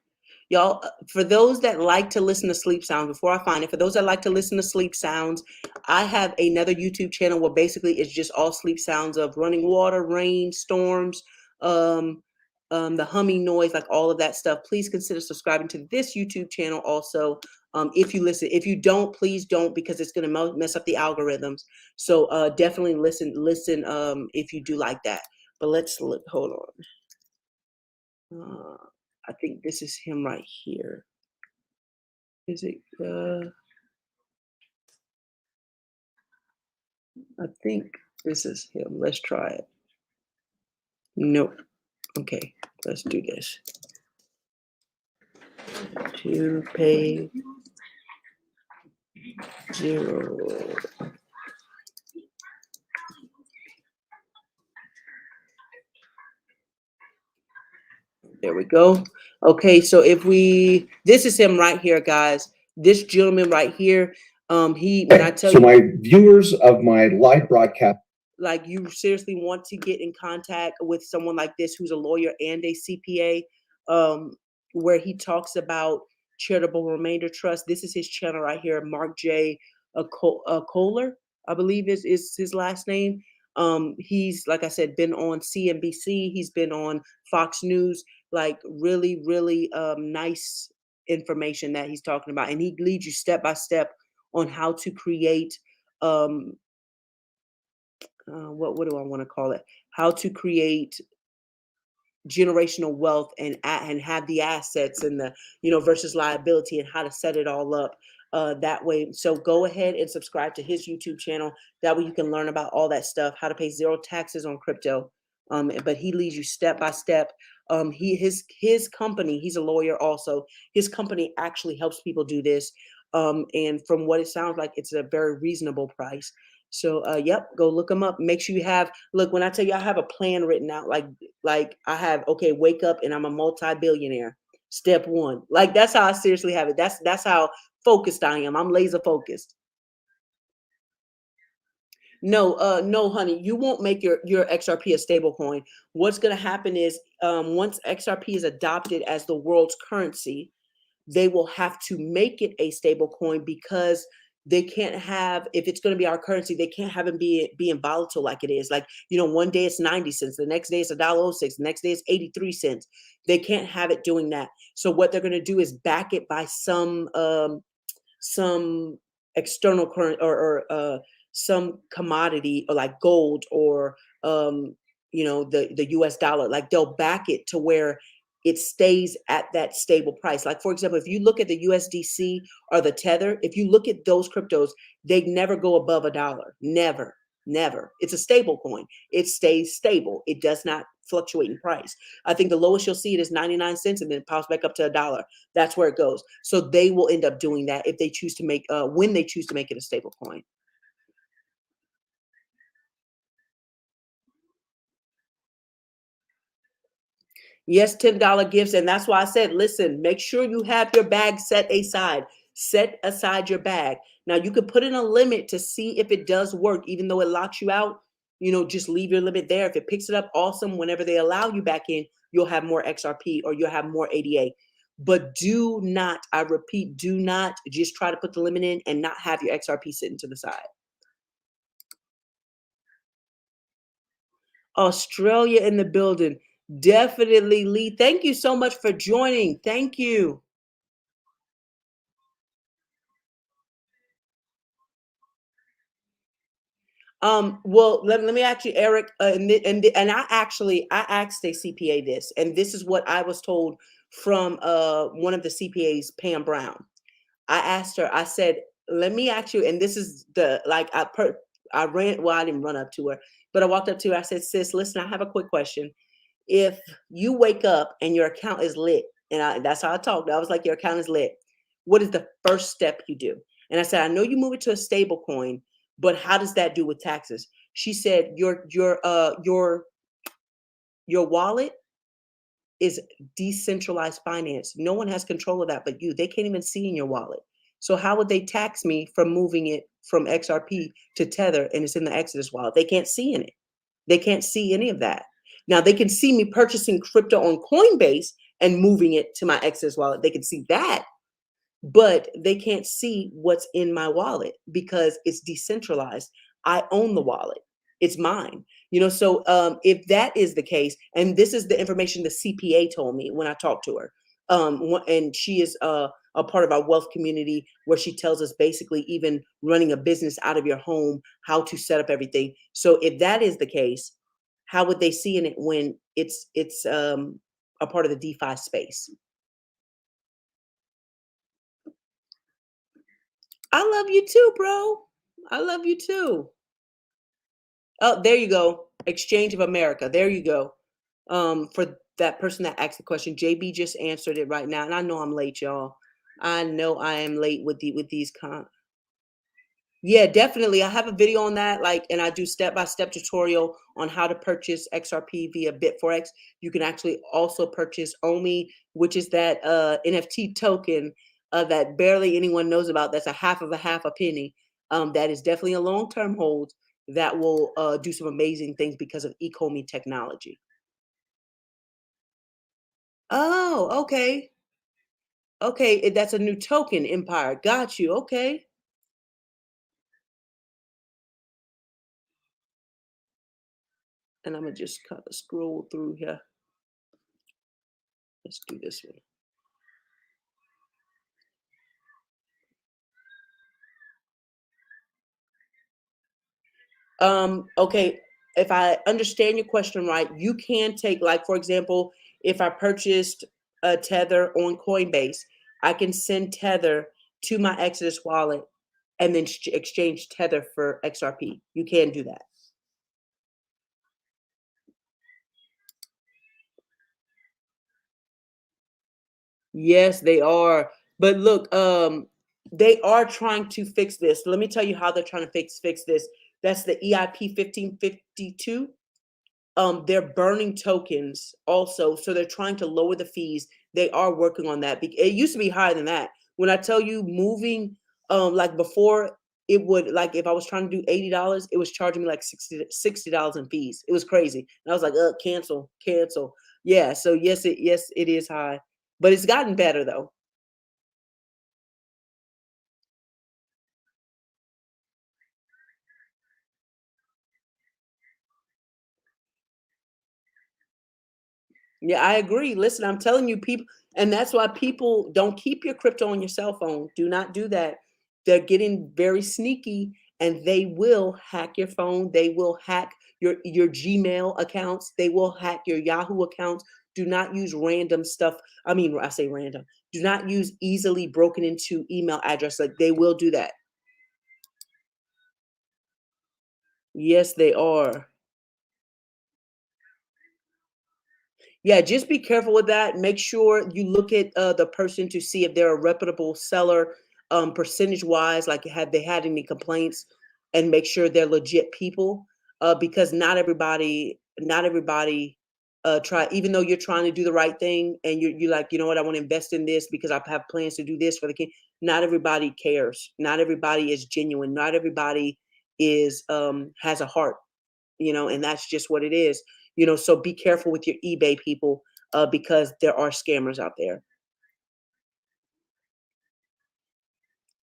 Y'all, for those that like to listen to sleep sounds, before I find it, for those that like to listen to sleep sounds, I have another YouTube channel where basically it's just all sleep sounds of running water, rain, storms, um, the humming noise, like all of that stuff. Please consider subscribing to this YouTube channel also. If you listen, if you don't, please don't, because it's going to mess up the algorithms. So definitely listen if you do like that. But let's look, hold on. I think this is him right here. Is it? I think this is him. Let's try it. Nope. Okay, let's do this. To pay zero. There we go. Okay, so if this is him right here, guys. This gentleman right here. When I tell you, my viewers of my live broadcast, like you seriously want to get in contact with someone like this who's a lawyer and a CPA, where he talks about charitable remainder trust. This is his channel right here, Mark J. Kohler, I believe is his last name. He's, like I said, been on CNBC. He's been on Fox News. Like really, really nice information that he's talking about, and he leads you step by step on how to create what do I want to call it? How to create generational wealth and have the assets and the versus liability, and how to set it all up that way. So go ahead and subscribe to his YouTube channel. That way you can learn about all that stuff, how to pay zero taxes on crypto. But he leads you step by step. His company, he's a lawyer also. His company actually helps people do this. And from what it sounds like, it's a very reasonable price. So yep, go look them up. Make sure you have, look, when I tell you I have a plan written out, like I have, okay, wake up and I'm a multi-billionaire. Step one. Like that's how I seriously have it. That's how focused I am. I'm laser focused. No, honey, you won't make your XRP a stable coin. What's gonna happen is once XRP is adopted as the world's currency, they will have to make it a stable coin, because they can't have, if it's going to be our currency, they can't have it being volatile like it is. Like, one day it's 90 cents, the next day it's $1.06, the next day it's 83 cents. They can't have it doing that. So what they're going to do is back it by some external current, or some commodity, or like gold, or the US dollar. Like they'll back it to where it stays at that stable price. Like, for example, if you look at the USDC or the Tether, if you look at those cryptos, they never go above $1. Never. It's a stable coin. It stays stable. It does not fluctuate in price. I think the lowest you'll see it is 99 cents, and then it pops back up to $1. That's where it goes. So they will end up doing that if they choose to make, when they choose to make it a stable coin. Yes, $10 gifts. And that's why I said, listen, make sure you have your bag set aside. Set aside your bag. Now, you could put in a limit to see if it does work, even though it locks you out. Just leave your limit there. If it picks it up, awesome. Whenever they allow you back in, you'll have more XRP, or you'll have more ADA. But do not, I repeat, do not just try to put the limit in and not have your XRP sitting to the side. Australia in the building. Definitely, Lee. Thank you so much for joining. Thank you. Well, let me ask you, Eric, and I asked a CPA this, and this is what I was told from one of the CPAs, Pam Brown. I asked her, I said, let me ask you, and this is the like I ran, well, I didn't run up to her, but I walked up to her, I said, sis, listen, I have a quick question. If you wake up and your account is lit, and that's how I talked. I was like, your account is lit. What is the first step you do? And I said, I know you move it to a stable coin, but how does that do with taxes? She said, your wallet is decentralized finance. No one has control of that but you. They can't even see in your wallet. So how would they tax me from moving it from XRP to Tether and it's in the Exodus wallet? They can't see in it. They can't see any of that. Now they can see me purchasing crypto on Coinbase and moving it to my Exodus wallet. They can see that, but they can't see what's in my wallet because it's decentralized. I own the wallet. It's mine. So if that is the case, and this is the information the CPA told me when I talked to her, and she is a part of our wealth community where she tells us basically even running a business out of your home, how to set up everything. So if that is the case, how would they see in it when it's a part of the DeFi space? I love you too, bro. I love you too. Oh, there you go. Exchange of America. There you go. For that person that asked the question, JB just answered it right now, and I know I'm late, y'all. I know I am late with these Yeah, definitely. I have a video on that, and I do step-by-step tutorial on how to purchase XRP via Bit4X. You can actually also purchase OMI, which is that NFT token that barely anyone knows about. That's a half a penny. That is definitely a long-term hold that will do some amazing things because of Ecomi technology. Oh, okay. Okay, that's a new token, Empire. Got you. Okay. And I'm gonna just kind of scroll through here. Let's do this one. Okay, if I understand your question right, you can take, like, for example, if I purchased a Tether on Coinbase, I can send Tether to my Exodus wallet and then exchange Tether for XRP. You can do that. Yes, they are. But look, they are trying to fix this. Let me tell you how they're trying to fix this. That's the EIP 1552. They're burning tokens also, so they're trying to lower the fees. They are working on that. It used to be higher than that. When I tell you moving, like before, it would, like, if I was trying to do $80, it was charging me like $60 in fees. It was crazy. And I was like, cancel. Yeah. So yes, it is high, but it's gotten better though. Yeah, I agree. Listen, I'm telling you, people, and that's why people don't keep your crypto on your cell phone. Do not do that. They're getting very sneaky and they will hack your phone. They will hack your Gmail accounts. They will hack your Yahoo accounts. Do not use random stuff. I mean, I say random. Do not use easily broken into email address. Like, they will do that. Yes, they are. Yeah, just be careful with that. Make sure you look at the person to see if they're a reputable seller, percentage wise, like have they had any complaints, and make sure they're legit people. Because not everybody try. Even though you're trying to do the right thing, and you're like, you know what, I want to invest in this because I have plans to do this for the kid. Not everybody cares. Not everybody is genuine. Not everybody is has a heart, and that's just what it is. So be careful with your eBay people, because there are scammers out there.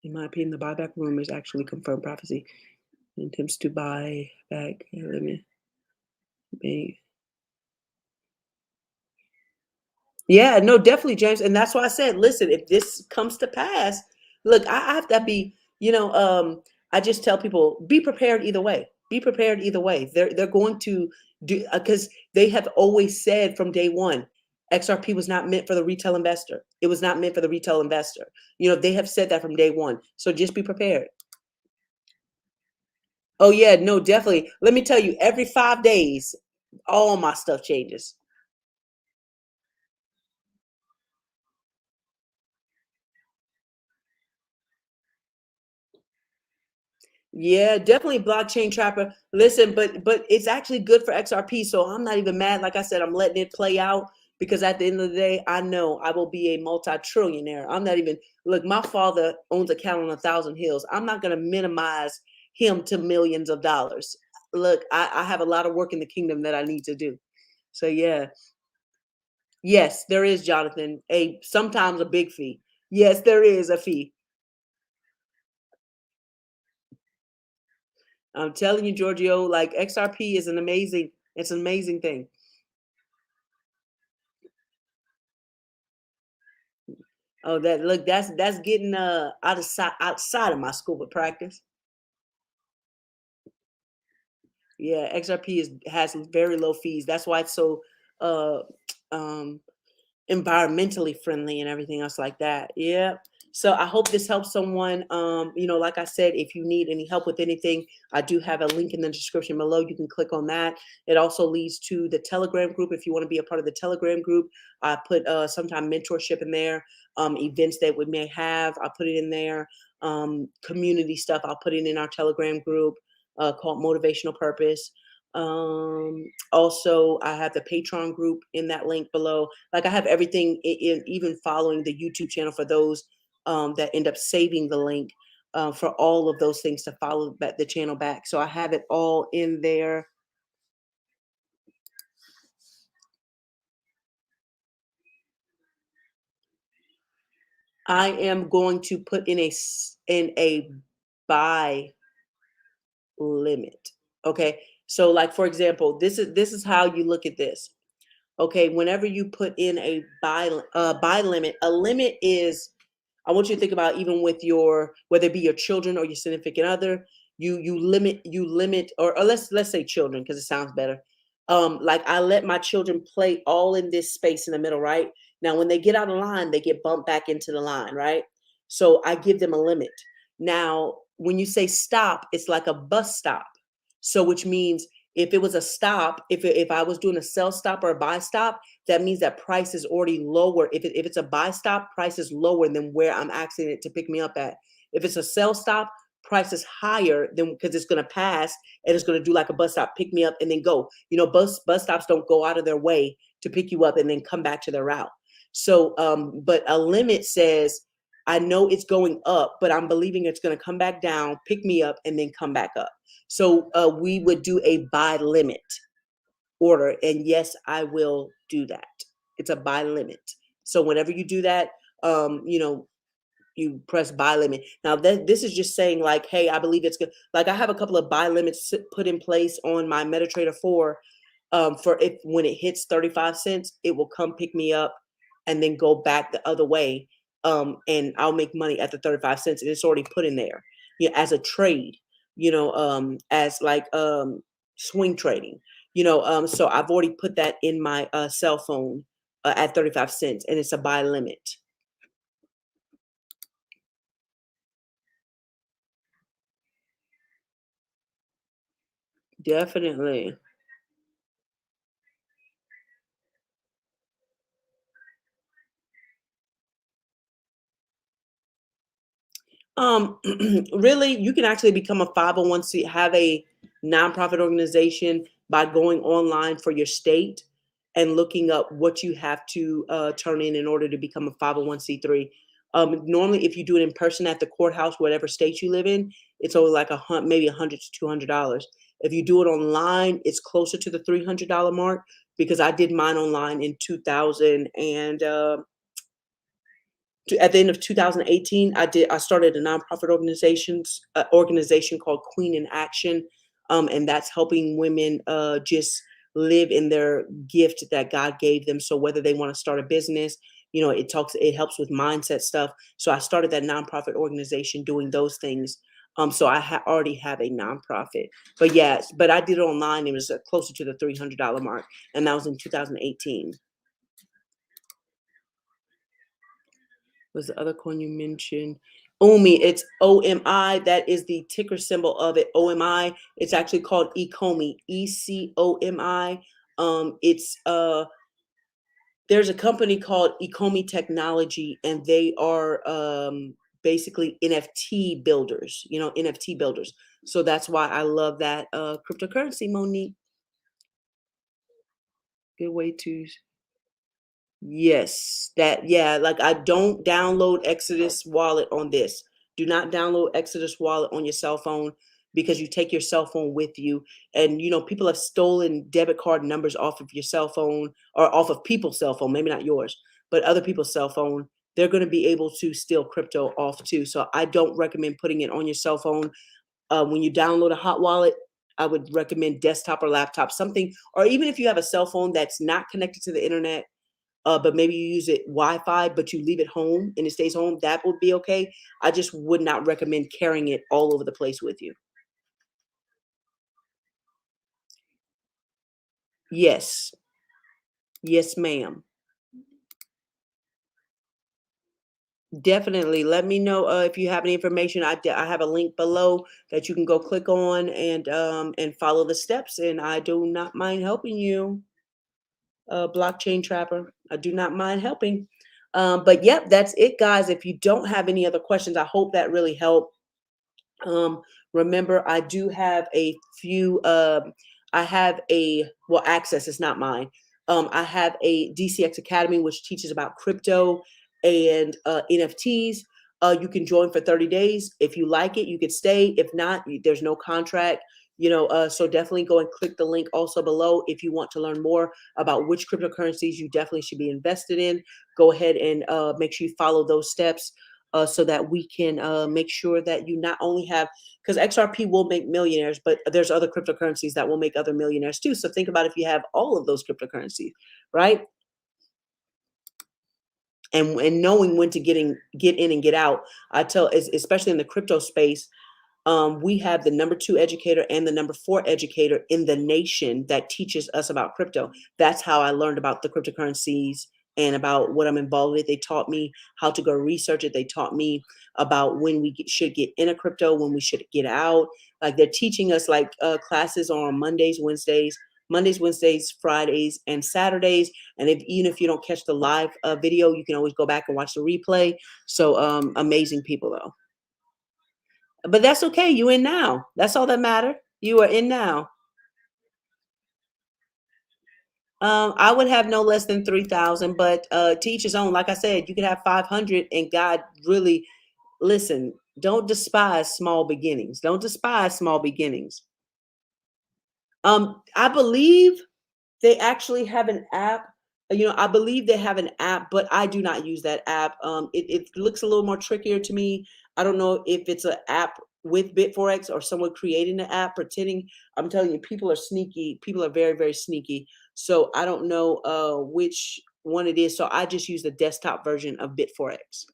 In my opinion, the buyback rumor is actually confirmed prophecy. It attempts to buy back. Let me. Me. Yeah, no, definitely, James. And that's why I said, listen, if this comes to pass, look, I have to be, I just tell people, be prepared either way. Be prepared either way. They're going to do because they have always said from day one, XRP was not meant for the retail investor. It was not meant for the retail investor. They have said that from day one. So just be prepared. Oh yeah, no, definitely. Let me tell you, every 5 days, all my stuff changes. Yeah, definitely blockchain trapper. Listen, but it's actually good for XRP, so I'm not even mad. Like I said, I'm letting it play out because at the end of the day, I know I will be a multi-trillionaire. I'm not even look. My father owns a cattle on 1,000 hills. I'm not going to minimize him to millions of dollars. Look, I have a lot of work in the kingdom that I need to do. So yeah, yes, there is, Jonathan. A sometimes a big fee. Yes, there is a fee. I'm telling you, Giorgio, like XRP is it's an amazing thing. Oh, that look, that's getting outside of my scope of practice. Yeah, XRP has very low fees. That's why it's so uh um environmentally friendly and everything else like that. Yeah. So I hope this helps someone. Like I said, if you need any help with anything, I do have a link in the description below. You can click on that. It also leads to the Telegram group. If you want to be a part of the Telegram group, I put sometime mentorship in there, events that we may have. I put it in there. Community stuff. I'll put it in our Telegram group called Motivational Purpose. Also, I have the Patreon group in that link below. Like I have everything even following the YouTube channel for those that end up saving the link for all of those things to follow back the channel back. So I have it all in there. I am going to put in a buy limit. Okay. So like for example, this is how you look at this. Okay, whenever you put in a buy limit, a limit is I want you to think about even with your whether it be your children or your significant other, you limit or let's say children because it sounds better. Like I let my children play all in this space in the middle, right? Now when they get out of line, they get bumped back into the line, right? So I give them a limit. Now, when you say stop, it's like a bus stop. So which means if it was a stop, if I was doing a sell stop or a buy stop, that means that price is already lower. If it's a buy stop, price is lower than where I'm asking it to pick me up at. If it's a sell stop, price is higher than because it's going to pass and it's going to do like a bus stop, pick me up and then go. Bus stops don't go out of their way to pick you up and then come back to their route. So, but a limit says I know it's going up, but I'm believing it's going to come back down, pick me up, and then come back up. So we would do a buy limit order. And yes, I will do that. It's a buy limit. So whenever you do that, you press buy limit. Now this is just saying like, hey, I believe it's good. Like I have a couple of buy limits put in place on my MetaTrader 4 for if when it hits 35 cents, it will come pick me up and then go back the other way. And I'll make money at the 35 cents. And it's already put in there, as a trade, as like swing trading, so I've already put that in my cell phone at 35 cents and it's a buy limit. Definitely. Really, you can actually become a 501c, have a nonprofit organization by going online for your state and looking up what you have to turn in order to become a 501c3. Normally, if you do it in person at the courthouse, whatever state you live in, it's only like maybe $100 to $200. If you do it online, it's closer to the $300 mark because I did mine online in 2000 and at the end of 2018, I started a nonprofit organization called QueenInAction, and that's helping women just live in their gift that God gave them. So whether they want to start a business, it helps with mindset stuff. So I started that nonprofit organization doing those things. So I already have a nonprofit, but I did it online. It was closer to the $300 mark, and that was in 2018. Was the other coin you mentioned? OMI, it's OMI. That is the ticker symbol of it. OMI. It's actually called Ecomi, ECOMI. It's there's a company called Ecomi Technology, and they are basically NFT builders. NFT builders. So that's why I love that cryptocurrency, Monique. Good way to. Yes, like I don't download Exodus wallet on this. Do not download Exodus wallet on your cell phone because you take your cell phone with you. And people have stolen debit card numbers off of your cell phone or off of people's cell phone, maybe not yours, but other people's cell phone. They're going to be able to steal crypto off too. So I don't recommend putting it on your cell phone. When you download a hot wallet, I would recommend desktop or laptop, something, or even if you have a cell phone that's not connected to the internet, but maybe you use it Wi-Fi, but you leave it home and it stays home, that would be okay. I just would not recommend carrying it all over the place with you. Yes. Yes, ma'am. Definitely. Let me know if you have any information. I have a link below that you can go click on and follow the steps. And I do not mind helping you, blockchain trapper. I do not mind helping. But yep, that's it, guys. If you don't have any other questions, I hope that really helped. Remember, I do have a few, I have Access is not mine. I have a DCX Academy, which teaches about crypto and NFTs. You can join for 30 days. If you like it, you can stay. If not, there's no contract. So definitely go and click the link also below if you want to learn more about which cryptocurrencies you definitely should be invested in. Go ahead and make sure you follow those steps. So that we can make sure that you not only have, because XRP will make millionaires, but there's other cryptocurrencies that will make other millionaires too. So think about if you have all of those cryptocurrencies, right? And knowing when to get in and get out. I tell, especially in the crypto space, we have the number 2 educator and the number 4 educator in the nation that teaches us about crypto. That's how I learned about the cryptocurrencies and about what I'm involved with. They taught me how to go research it. They taught me about when we should get in a crypto, when we should get out. Like they're teaching us classes on Mondays, Wednesdays, Fridays, and Saturdays. And even if you don't catch the live video, you can always go back and watch the replay. So amazing people though. But that's okay. You in now. That's all that matter. You are in now. I would have no less than 3,000, but to each his own. Like I said, you could have 500, and God really, listen, don't despise small beginnings. Don't despise small beginnings. I believe they actually have an app. I believe they have an app, but I do not use that app. It looks a little more trickier to me. I don't know if it's an app with Bitforex or someone creating the app pretending. I'm telling you, people are sneaky. People are very, very sneaky. So I don't know which one it is. So I just use the desktop version of Bitforex.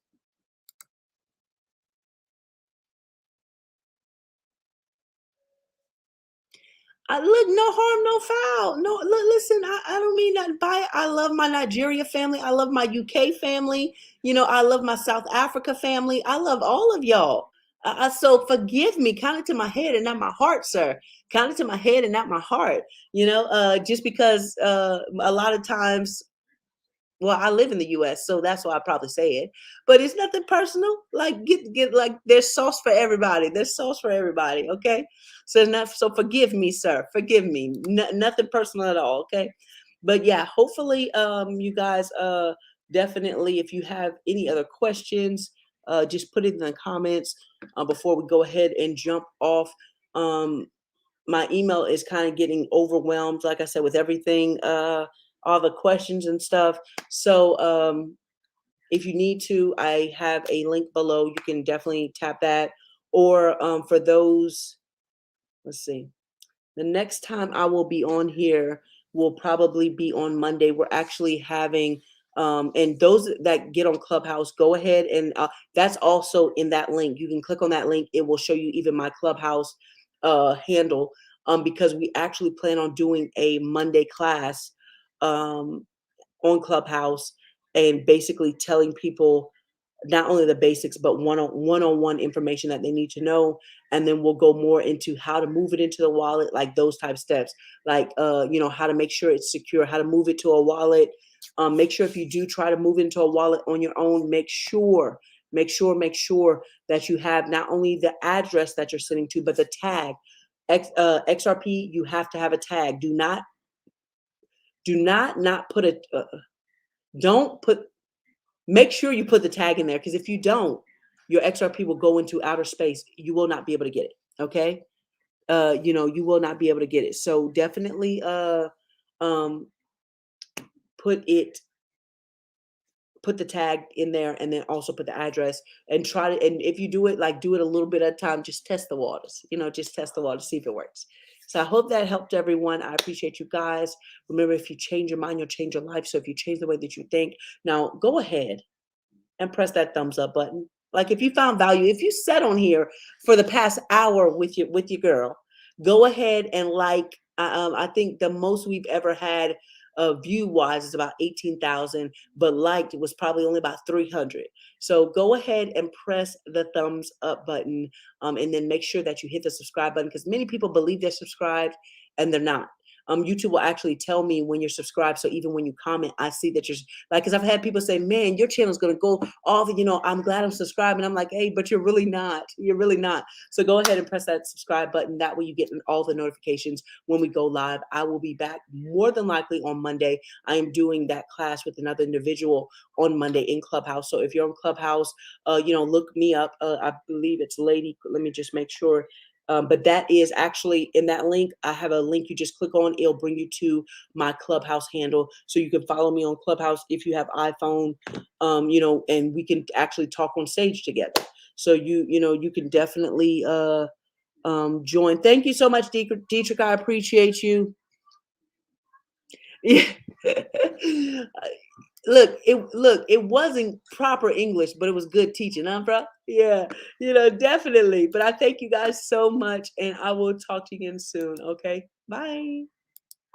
Look, no harm, no foul. No, look, listen, I don't mean nothing by it. I love my Nigeria family. I love my UK family. I love my South Africa family. I love all of y'all. So forgive me, count it to my head and not my heart, sir. Count it to my head and not my heart. Just because a lot of times, well, I live in the US, so that's why I probably say it. But it's nothing personal. Like get like there's sauce for everybody. There's sauce for everybody. Okay. So forgive me, sir. Forgive me. Nothing personal at all. Okay. But yeah, hopefully you guys definitely, if you have any other questions, just put it in the comments before we go ahead and jump off. My email is kind of getting overwhelmed, like I said, with everything, all the questions and stuff. So if you need to, I have a link below. You can definitely tap that. Or for those, let's see, the next time I will be on here, will probably be on Monday. We're actually having and those that get on Clubhouse, go ahead and that's also in that link. You can click on that link. It will show you even my Clubhouse handle, because we actually plan on doing a Monday class on Clubhouse, and basically telling people not only the basics, but one-on-one information that they need to know. And then we'll go more into how to move it into the wallet, like those type steps, like, how to make sure it's secure, how to move it to a wallet. Make sure if you do try to move into a wallet on your own, make sure that you have not only the address that you're sending to, but the tag. XRP, you have to have a tag. Do not not put a, don't put, make sure you put the tag in there, because if you don't, your XRP will go into outer space. You will not be able to get it. Okay. You will not be able to get it. So definitely um put it put the tag in there, and then also put the address, and try to, and if you do it, like, do it a little bit at a time, just test the waters, just test the waters, see if it works. So I hope that helped everyone. I appreciate you guys. Remember, if you change your mind, you'll change your life. So if you change the way that you think, now go ahead and press that thumbs up button. Like, if you found value, if you sat on here for the past hour with your girl, go ahead and like. I think the most we've ever had view wise is about 18,000, but liked was probably only about 300. So go ahead and press the thumbs up button, and then make sure that you hit the subscribe button, because many people believe they're subscribed and they're not. YouTube will actually tell me when you're subscribed. So even when you comment, I see that you're like, because I've had people say, man, your channel is going to go off. I'm glad I'm subscribed. And I'm like, hey, but you're really not. You're really not. So go ahead and press that subscribe button. That way you get all the notifications when we go live. I will be back more than likely on Monday. I am doing that class with another individual on Monday in Clubhouse. So if you're on Clubhouse, look me up. I believe it's Lady. Let me just make sure. But that is actually in that link. I have a link you just click on. It'll bring you to my Clubhouse handle. So you can follow me on Clubhouse if you have iPhone, and we can actually talk on stage together. So you can definitely join. Thank you so much, Dietrich. I appreciate you. Yeah. It wasn't proper English, but it was good teaching, huh, bro? Yeah, definitely. But I thank you guys so much, and I will talk to you again soon. Okay, bye.